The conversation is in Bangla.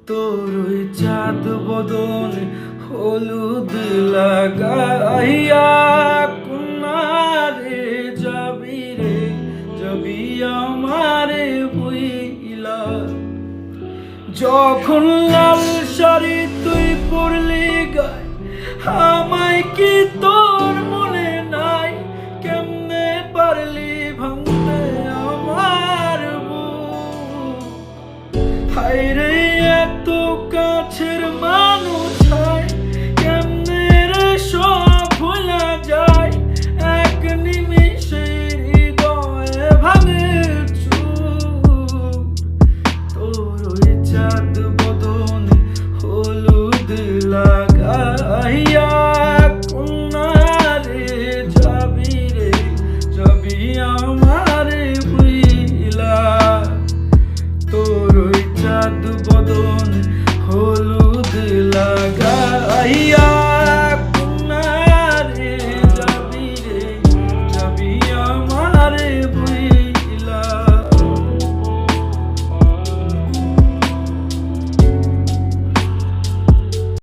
তোর ওই চাঁদ বদন হলুদ লাগাইয়া কুনারে যাবি রে, যাবি আমারে বুইলা। যখন লাল শাড়ি তুই পরলি গায়, আমায় কি তোর মনে নাই? কেমনে পারলি ভাঙতে আমার বুক? হায়রে এত কাছের মানুষ হায়, কেমনে রে সব ভুলা যায়? এক নিমিষে হৃদয়ে ভাঙে চুর। তোর ওই চাঁদ বদন হলুদ লাগাইয়া কুনারে যাবি রে, যাবি আমারে ভুইলা। তোর ওই চাঁদ বদন